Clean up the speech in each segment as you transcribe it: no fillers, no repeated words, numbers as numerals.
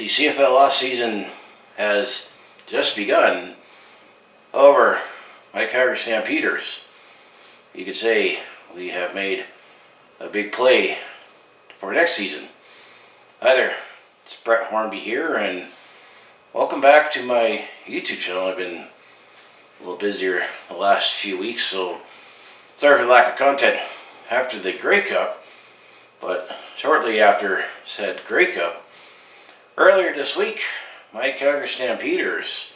The CFL off season has just begun over my Calgary Stampeders. You could say we have made a big play for next season. Hi there, it's Brett Hornby here, and welcome back to my YouTube channel. I've been a little busier the last few weeks, so sorry for the lack of content after the Grey Cup, but shortly after said Grey Cup, earlier this week, my Calgary Stampeders,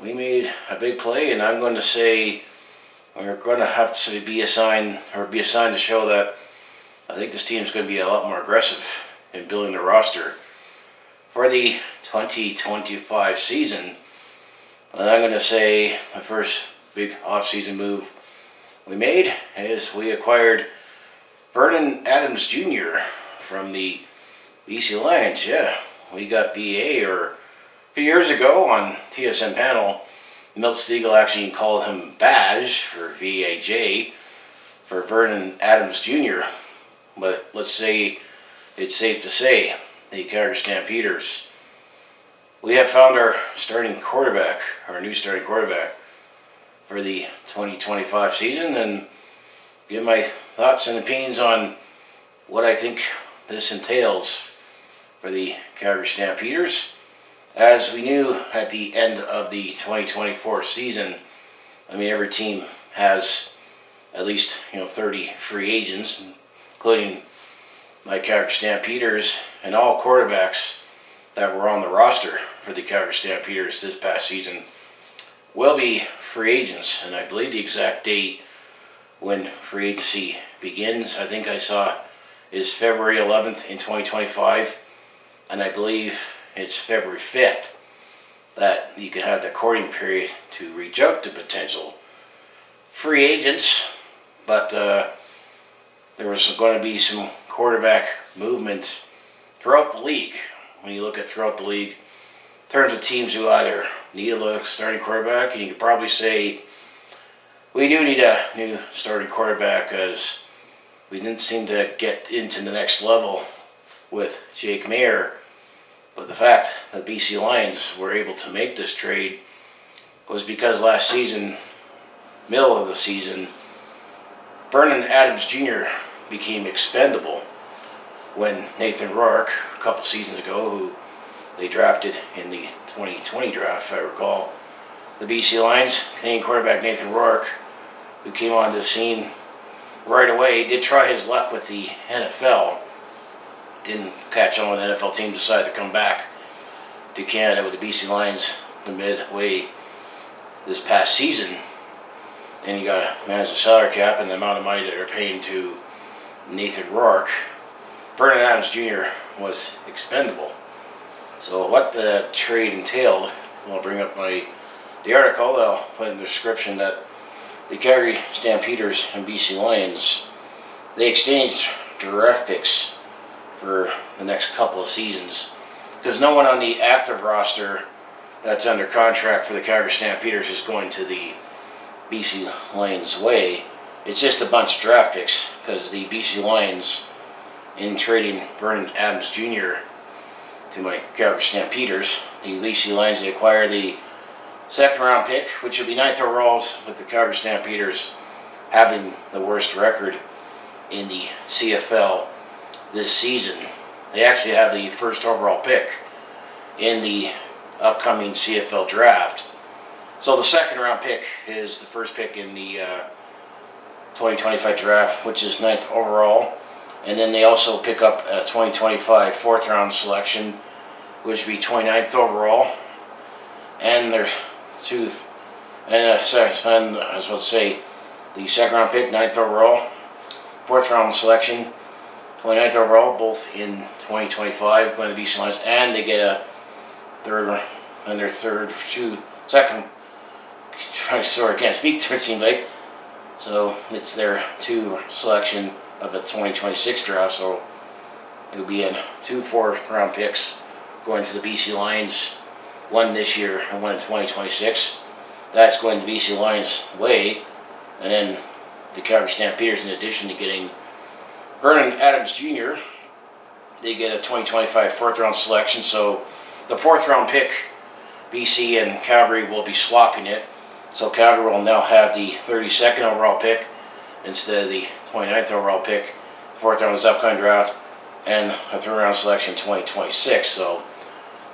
we made a big play, and I'm going to say we're going to have to be assigned to show that I think this team is going to be a lot more aggressive in building the roster for the 2025 season. And I'm going to say the first big off-season move we made is we acquired Vernon Adams Jr. from the BC Lions. Yeah, we got VA, or a few years ago on TSN panel, Milt Stegall actually called him Badge for VAJ for Vernon Adams Jr. But let's say it's safe to say the Calgary Stampeders, we have found our new starting quarterback for the 2025 season, and give my thoughts and opinions on what I think this entails for the Calgary Stampeders. As we knew at the end of the 2024 season, every team has at least 30 free agents, including my Calgary Stampeders, and all quarterbacks that were on the roster for the Calgary Stampeders this past season will be free agents. And I believe the exact date when free agency begins, I think I saw, is February 11th in 2025, and I believe it's February 5th that you can have the courting period to reach out to potential free agents. But there was going to be some quarterback movement throughout the league. When you look at throughout the league, in terms of teams who either need a starting quarterback, and you could probably say we do need a new starting quarterback, because we didn't seem to get into the next level with Jake Maier. But the fact that BC Lions were able to make this trade was because last season, middle of the season, Vernon Adams Jr. became expendable when Nathan Rourke, a couple seasons ago, who they drafted in the 2020 draft, if I recall, the BC Lions, Canadian quarterback Nathan Rourke, who came onto the scene right away, did try his luck with the NFL. Didn't catch on when the NFL team decided to come back to Canada with the BC Lions the midway this past season. And you got to manage the salary cap and the amount of money that they're paying to Nathan Rourke. Vernon Adams Jr. was expendable. So what the trade entailed, I'll bring up the article that I'll put in the description, that the Calgary Stampeders and BC Lions, they exchanged draft picks for the next couple of seasons, because no one on the active roster that's under contract for the Calgary Stampeders is going to the BC Lions way. It's just a bunch of draft picks, because the BC Lions, in trading Vernon Adams Jr. to my Calgary Stampeders, the BC Lions, they acquire the second round pick, which would be 9th overall, with the Calgary Stampeders having the worst record in the CFL this season. They actually have the first overall pick in the upcoming CFL draft. So the second round pick is the first pick in the 2025 draft, which is 9th overall. And then they also pick up a 2025 4th round selection, which would be 29th overall. And there's I was about to say, the second round pick, 9th overall, 4th round selection, 29th overall, both in 2025, going to BC Lions, and they get a second. Sorry, I can't speak. It seems like. So it's their 2 selection of a 2026 draft. So it would be 2 4th round picks going to the BC Lions, one this year and one in 2026. That's going to BC Lions' way, and then the Calgary Stampeders, in addition to getting Vernon Adams Jr., they get a 2025 fourth round selection. So the fourth round pick, BC and Calgary will be swapping it. So Calgary will now have the 32nd overall pick instead of the 29th overall pick. Fourth round is upcoming draft, and a third round selection 2026. So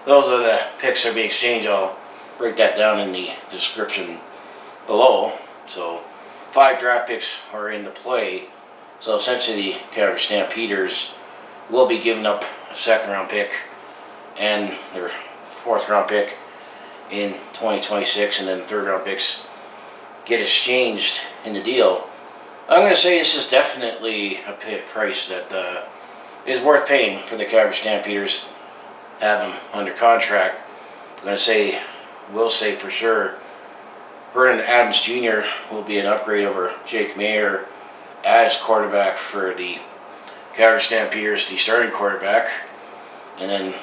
those are the picks that are being exchanged. I'll break that down in the description below. So 5 draft picks are in the play. So essentially the Calgary Stampeders will be giving up a second round pick and their fourth round pick in 2026, and then the third round picks get exchanged in the deal. I'm going to say this is definitely a price that is worth paying for the Calgary Stampeders. Have them under contract. I'm going to will say for sure, Vernon Adams Jr. will be an upgrade over Jake Maier as quarterback for the Calgary Stampeders, the starting quarterback. And then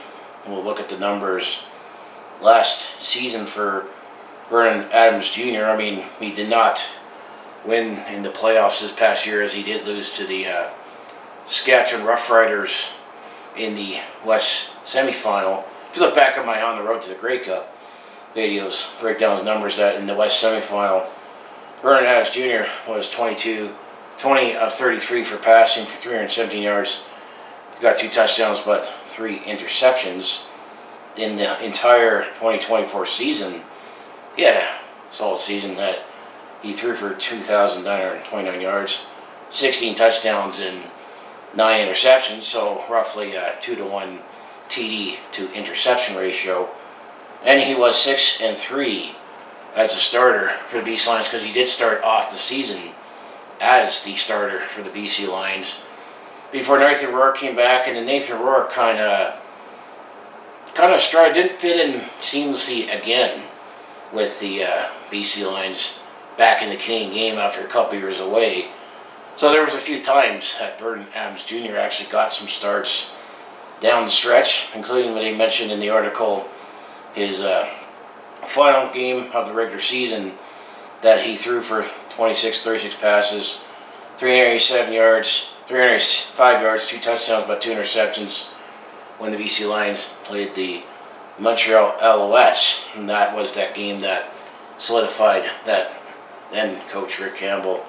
we'll look at the numbers last season for Vernon Adams Jr. I mean, he did not win in the playoffs this past year, as he did lose to the Saskatchewan Roughriders in the West semifinal. If you look back at my On the Road to the Grey Cup videos, break down his numbers, that in the West semifinal, Vernon Adams Jr. was 20 of 33 for passing for 317 yards. He got 2 touchdowns but 3 interceptions. In the entire 2024 season, he had a solid season that he threw for 2,929 yards, 16 touchdowns and 9 interceptions, so roughly a 2-to-1 TD to interception ratio. And he was 6-3 as a starter for the BC Lions, because he did start off the season as the starter for the BC Lions before Nathan Rourke came back, and then Nathan Rourke kind of didn't fit in seamlessly again with the BC Lions back in the Canadian game after a couple years away. So there was a few times that Vernon Adams Jr. actually got some starts down the stretch, including what he mentioned in the article, his final game of the regular season, that he threw for 36 passes, 387 yards, 305 yards, 2 touchdowns, but 2 interceptions when the BC Lions played the Montreal Alouettes. And that was that game that solidified that then coach Rick Campbell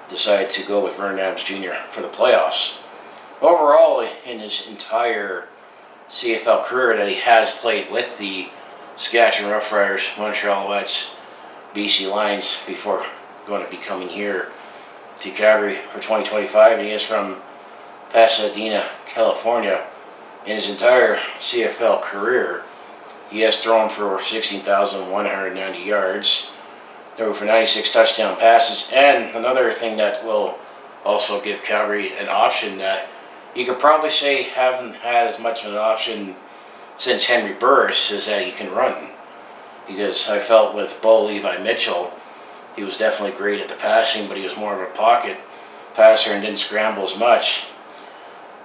decided to go with Vernon Adams Jr. for the playoffs. Overall, in his entire CFL career that he has played with the Saskatchewan Roughriders, Montreal Alouettes, BC Lions, before going to be coming here to Calgary for 2025, and he is from Pasadena, California. In his entire CFL career, he has thrown for 16,190 yards, threw for 96 touchdown passes, and another thing that will also give Calgary an option that you could probably say haven't had as much of an option since Henry Burris, is that he can run. Because I felt with Bo Levi Mitchell, he was definitely great at the passing, but he was more of a pocket passer and didn't scramble as much.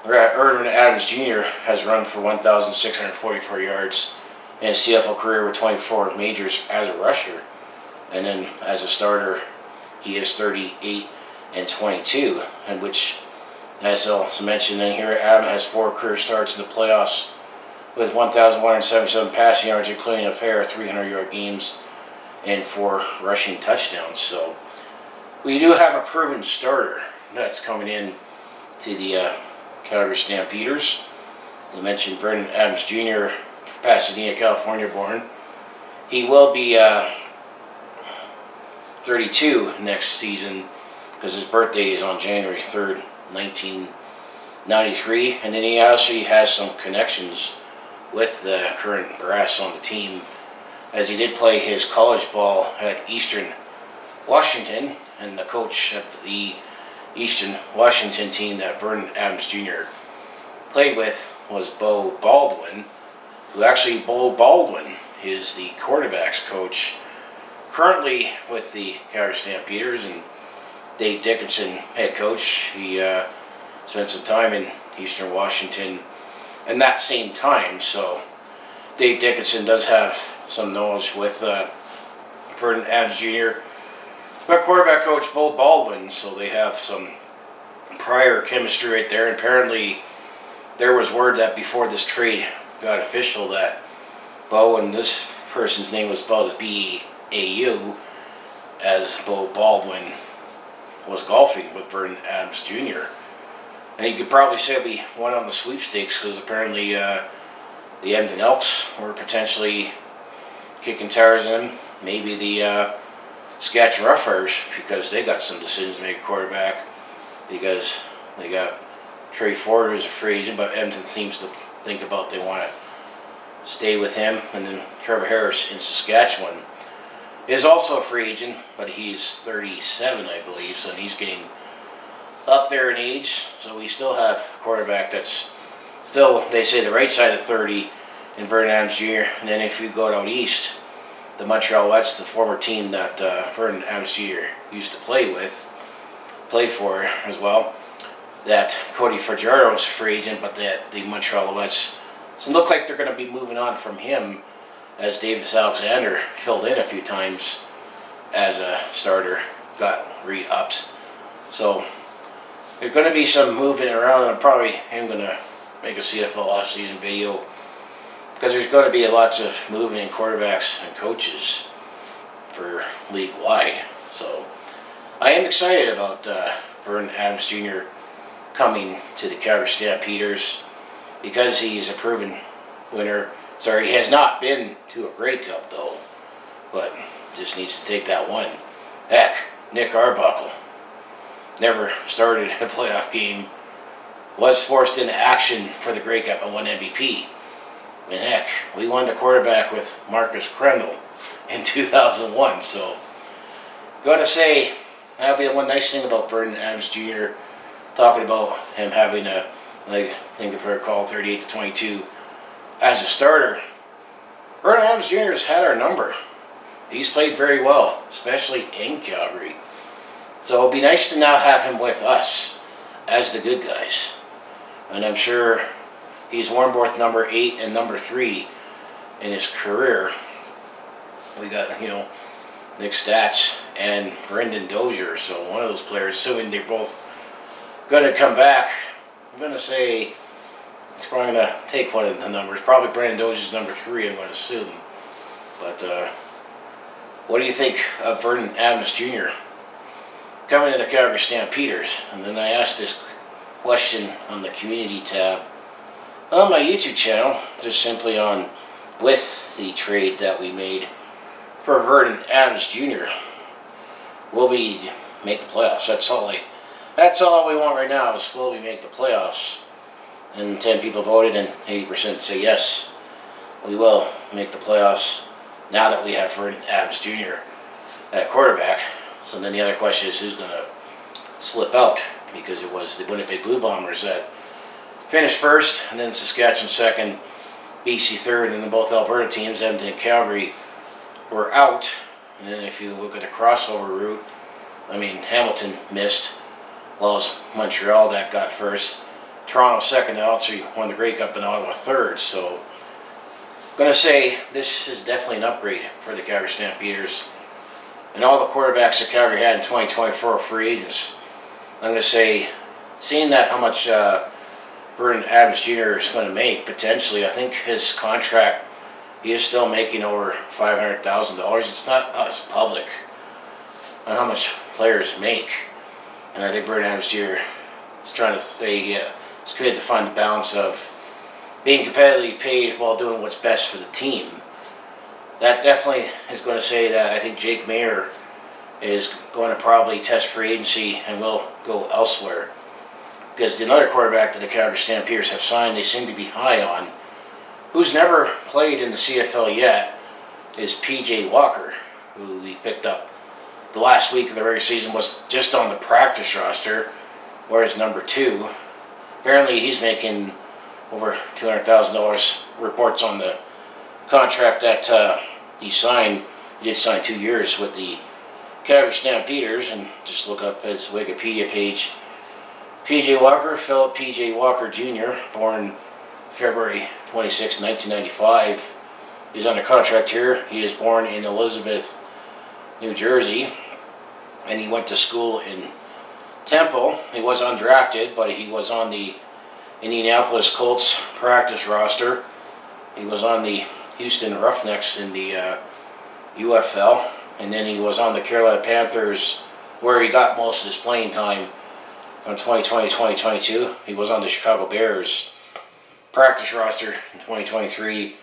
Vernon Adams Jr. has run for 1,644 yards in his CFL career with 24 majors as a rusher. And then as a starter, he is 38-22, and which, as also mentioned in here, Adam has 4 career starts in the playoffs with 1,177 passing yards, including a pair of 300-yard games and 4 rushing touchdowns. So we do have a proven starter that's coming in to the Calgary Stampeders. As I mentioned, Vernon Adams Jr., Pasadena, California born. He will be 32 next season, because his birthday is on January 3rd, 1993. And then he actually has some connections with the current brass on the team, as he did play his college ball at Eastern Washington, and the coach of the Eastern Washington team that Vernon Adams Jr. played with was Bo Baldwin, who actually, Bo Baldwin is the quarterback's coach currently with the Calgary Stampeders, and Dave Dickinson, head coach. He spent some time in Eastern Washington in that same time, so Dave Dickinson does have some knowledge with Vernon Adams Jr. But quarterback coach Bo Baldwin, so they have some prior chemistry right there. And apparently there was word that before this trade got official that Bo, and this person's name was spelled as B-A-U, as Bo Baldwin was golfing with Vernon Adams Jr. And you could probably say we won on the sweepstakes because apparently the Edmonton Elks were potentially kicking tires in. Maybe the Saskatchewan Roughriders, because they got some decisions to make a quarterback, because they got Trey Ford who's a free agent, but Edmonton seems to think about they want to stay with him. And then Trevor Harris in Saskatchewan is also a free agent, but he's 37, I believe, so he's getting up there in age. So we still have a quarterback that's still, they say, the right side of 30 in Vernon Adams Jr. And then if you go out east, the Montreal Alouettes, the former team that Vernon Adams Jr. used to play for as well, that Cody Fajardo is a free agent, but that the Montreal Alouettes look like they're going to be moving on from him, as Davis Alexander filled in a few times as a starter, got re-upped. So there's going to be some moving around, and probably am going to make a CFL off-season video, because there's going to be lots of moving in quarterbacks and coaches for league-wide. So I am excited about Vernon Adams Jr. coming to the Calgary Stampeders, because he's a proven winner. Sorry, he has not been to a Grey Cup though, but just needs to take that one. Heck, Nick Arbuckle never started a playoff game, was forced into action for the Grey Cup and won MVP. And heck, we won the quarterback with Marcus Crendel in 2001. So, gotta say, that'll be the one nice thing about Vernon Adams Jr. Talking about him having a, I think if I recall, 38-22 as a starter. Vernon Adams Jr. has had our number. He's played very well, especially in Calgary. So it'll be nice to now have him with us as the good guys. And I'm sure he's worn both number 8 and number 3 in his career. We got, Nick Stats and Brendan Dozier. So one of those players, assuming they're both going to come back, I'm going to say he's probably going to take one of the numbers. Probably Brendan Dozier's number 3, I'm going to assume. But what do you think of Vernon Adams Jr. coming to the Calgary Stampeders? And then I asked this question on the community tab on my YouTube channel, just simply on with the trade that we made for Vernon Adams Jr. Will we make the playoffs? That's all we want right now is will we make the playoffs? And 10 people voted and 80% say yes, we will make the playoffs now that we have Vernon Adams Jr. at quarterback. So then the other question is who's going to slip out, because it was the Winnipeg Blue Bombers that finished first, and then Saskatchewan second, BC third, and then both Alberta teams, Edmonton and Calgary, were out. And then if you look at the crossover route, Hamilton missed, well as Montreal that got first, Toronto second, and also won the Grey Cup, and Ottawa third. So I'm going to say this is definitely an upgrade for the Calgary Stampeders. And all the quarterbacks that Calgary had in 2024 are free agents. I'm going to say, seeing that how much Vernon Adams Jr. is going to make, potentially, I think his contract, he is still making over $500,000. It's not us public on how much players make. And I think Vernon Adams Jr. is trying to say he's committed to find the balance of being competitively paid while doing what's best for the team. That definitely is going to say that I think Jake Maier is going to probably test free agency and will go elsewhere. Because the other quarterback that the Calgary Stampeders have signed, they seem to be high on, who's never played in the CFL yet, is PJ Walker, who we picked up the last week of the regular season, was just on the practice roster, whereas number 2, apparently he's making over $200,000. Reports on the contract that he signed. He did sign 2 years with the Calgary Stampeders, and just look up his Wikipedia page. PJ Walker, Philip PJ Walker Jr., born February 26, 1995. He's under contract here. He is born in Elizabeth, New Jersey, and he went to school in Temple. He was undrafted, but he was on the Indianapolis Colts practice roster. He was on the Houston Roughnecks in the UFL, and then he was on the Carolina Panthers, where he got most of his playing time from 2020-2022. He was on the Chicago Bears practice roster in 2023,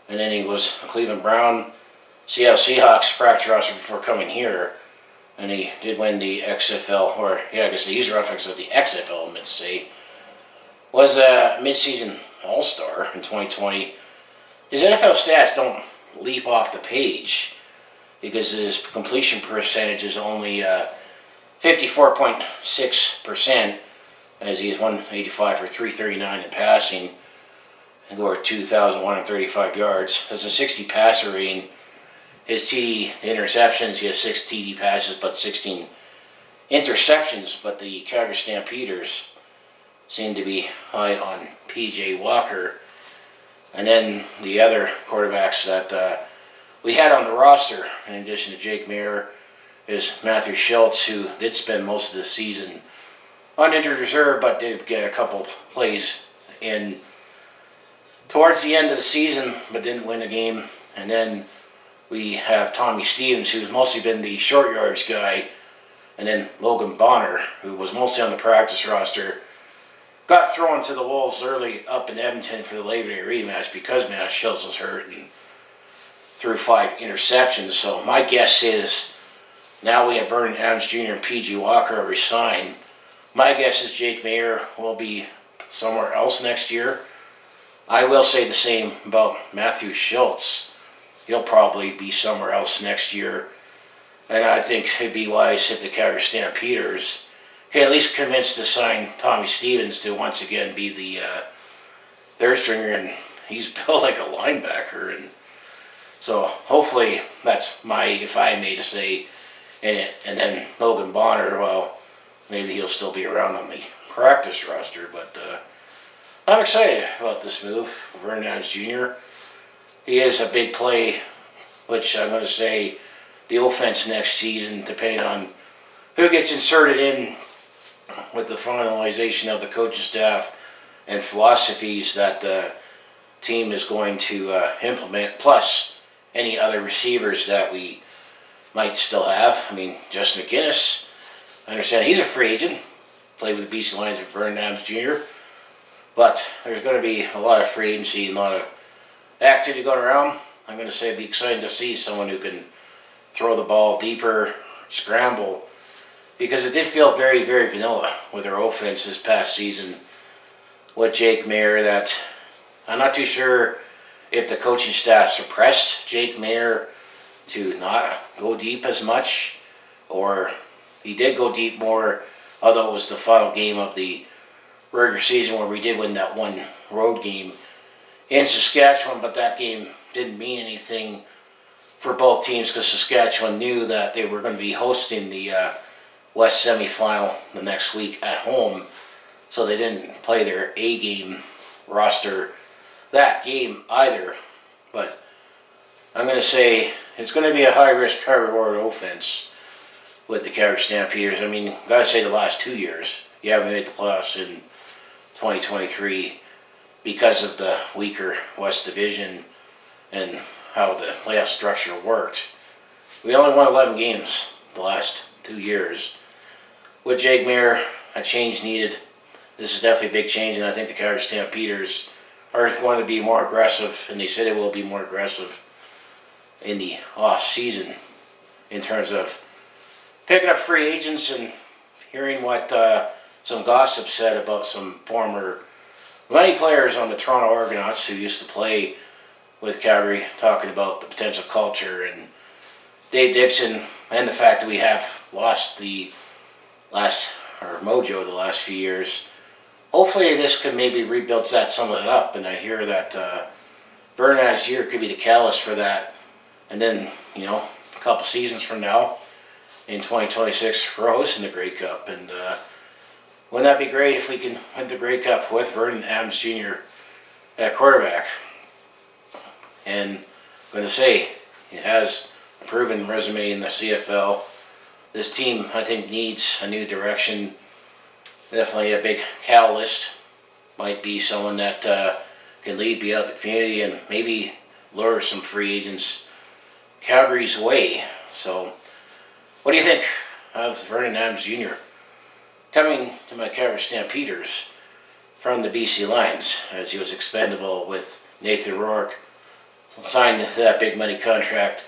and then he was a Cleveland Brown, Seattle Seahawks practice roster before coming here, and he did win the XFL, or I guess they use reference of the XFL, I meant to say. Was a midseason All-Star in 2020. His NFL stats don't leap off the page because his completion percentage is only 54.6%, as he is 185 for 339 in passing and over 2,135 yards. Has a 60 passer rating. His TD interceptions, he has 6 TD passes but 16 interceptions, but the Calgary Stampeders seem to be high on PJ Walker. And then the other quarterbacks that we had on the roster, in addition to Jake Maier, is Matthew Schultz, who did spend most of the season on injured reserve, but did get a couple plays in towards the end of the season, but didn't win a game. And then we have Tommy Stevens, who's mostly been the short yards guy, and then Logan Bonner, who was mostly on the practice roster. Got thrown to the Wolves early up in Edmonton for the Labor Day rematch because Matt Schultz was hurt and threw 5 interceptions. So my guess is now we have Vernon Adams Jr. and PG Walker resigned. My guess is Jake Maier will be somewhere else next year. I will say the same about Matthew Schultz. He'll probably be somewhere else next year. And I think it'd be wise if the Calgary Stampeders can at least convince to sign Tommy Stevens to once again be the third stringer, and he's built like a linebacker, and so hopefully that's if I may say in it. And then Logan Bonner, well, maybe he'll still be around on the practice roster, but I'm excited about this move. Vernon Adams Jr. He is a big play, which I'm going to say the offense next season, depending on who gets inserted in with the finalization of the coaching staff and philosophies that the team is going to implement, plus any other receivers that we might still have. I mean, Justin McInnes, I understand he's a free agent, played with the BC Lions with Vernon Adams Jr., but there's going to be a lot of free agency and a lot of activity going around. I'm going to say it'd be exciting to see someone who can throw the ball deeper, scramble, because it did feel very, very vanilla with their offense this past season with Jake Maier. That I'm not too sure if the coaching staff suppressed Jake Maier to not go deep as much, or he did go deep more, although it was the final game of the regular season where we did win that one road game in Saskatchewan, but that game didn't mean anything for both teams because Saskatchewan knew that they were going to be hosting the West semifinal the next week at home, so they didn't play their A-game roster that game either. But I'm going to say it's going to be a high-risk, high-reward offense with the Calgary Stampeders. I mean, got to say the last 2 years, you haven't made the playoffs in 2023 because of the weaker West Division and how the playoff structure worked. We only won 11 games the last 2 years. With Jake Maier, a change needed. This is definitely a big change, and I think the Calgary Stampeders are going to be more aggressive, and they say they will be more aggressive in the off-season in terms of picking up free agents and hearing what some gossip said about some many players on the Toronto Argonauts who used to play with Calgary, talking about the potential culture and Dave Dixon and the fact that we have lost the mojo the last few years. Hopefully this could maybe rebuild some of it up, and I hear that Vernon Adams Jr. could be the catalyst for that. And then, a couple seasons from now, in 2026, we're hosting the Grey Cup, and wouldn't that be great if we can win the Grey Cup with Vernon Adams Jr. at quarterback? And I'm going to say, it has a proven resume in the CFL. This team, I think, needs a new direction. Definitely a big catalyst might be someone that can lead me out the community and maybe lure some free agents Calgary's way. So, what do you think of Vernon Adams Jr. coming to my Calgary Stampeders from the BC Lions, as he was expendable with Nathan Rourke, signed to that big money contract.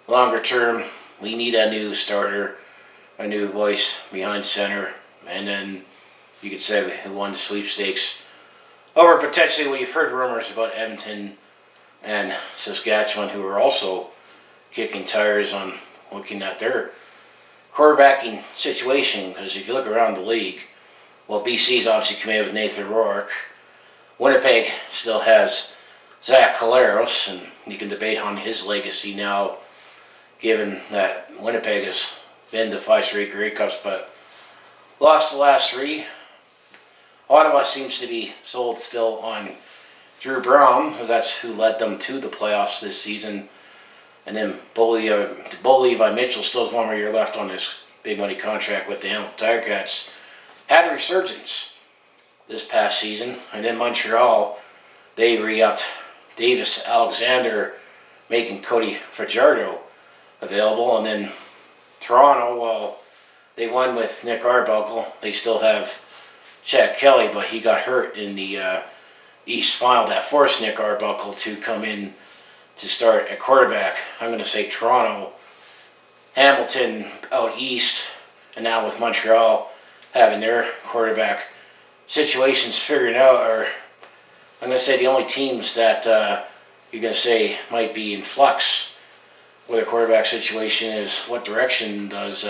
Longer term, we need a new starter, a new voice behind center, and then you could say who won the sweepstakes over potentially what you've heard rumors about Edmonton and Saskatchewan, who are also kicking tires on looking at their quarterbacking situation. Because if you look around the league, well, BC's obviously committed with Nathan Rourke. Winnipeg still has Zach Collaros, and you can debate on his legacy now, given that Winnipeg has been to 5 straight Grey Cups, but lost the last 3. Ottawa seems to be sold still on Drew Brown, because that's who led them to the playoffs this season. And then Bo Levi Mitchell still has 1 more year left on his big money contract with the Hamilton Tiger Cats. Had a resurgence this past season. And then Montreal, they re-upped Davis Alexander, making Cody Fajardo available. And then Toronto, well, they won with Nick Arbuckle. They still have Chad Kelly, but he got hurt in the East Final that forced Nick Arbuckle to come in to start at quarterback. I'm going to say Toronto, Hamilton out east, and now with Montreal having their quarterback situations figured out, or I'm going to say the only teams that you're going to say might be in flux with their quarterback situation is what direction does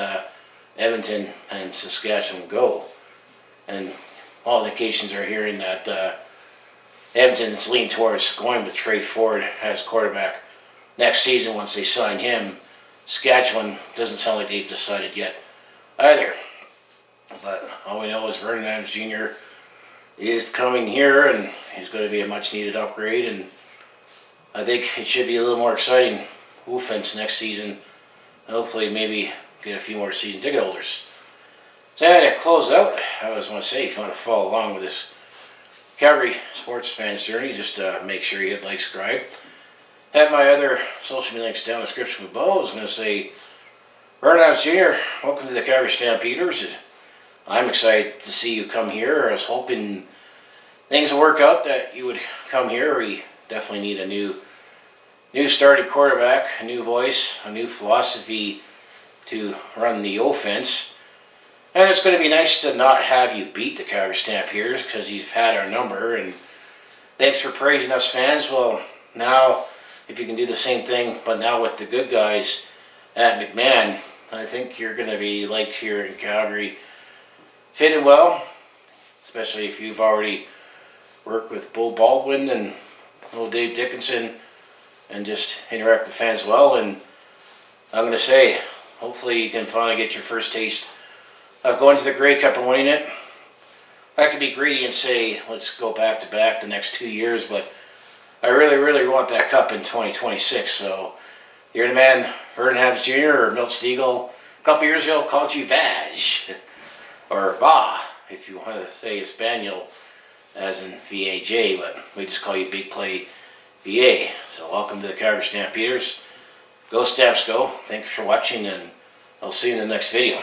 Edmonton and Saskatchewan go. And all indications are hearing that Edmonton is leaning towards going with Trey Ford as quarterback next season once they sign him. Saskatchewan doesn't sound like they've decided yet either. But all we know is Vernon Adams Jr. is coming here, and he's going to be a much needed upgrade, and I think it should be a little more exciting offense next season. Hopefully maybe get a few more season ticket holders. So to close out, I just want to say, if you want to follow along with this Calgary sports fans journey, just make sure you hit like, subscribe. Have my other social media links down in the description below. I was going to say, Vernon Adams Jr., welcome to the Calgary Stampeders. I'm excited to see you come here. I was hoping things will work out, that you would come here. We definitely need a new starting quarterback, a new voice, a new philosophy to run the offense. And it's going to be nice to not have you beat the Calgary Stampeders, because you've had our number. And thanks for praising us, fans. Well, now if you can do the same thing, but now with the good guys at McMahon, I think you're going to be liked here in Calgary. Fitting well, especially if you've already worked with Bo Baldwin and old Dave Dickinson, and just interact with the fans well. And I'm going to say, hopefully you can finally get your first taste of going to the Grey Cup and winning it. I could be greedy and say, let's go back to back the next 2 years, but I really, really want that cup in 2026. So you're the man, Vernon Adams Jr. or Milt Stiegel, a couple years ago called you Vaj, or Va, if you want to say Espanol, as in VAJ, but we just call you Big Play VA. So welcome to the Calgary Stampeders. Go Stamps, go. Thanks for watching, and I'll see you in the next video.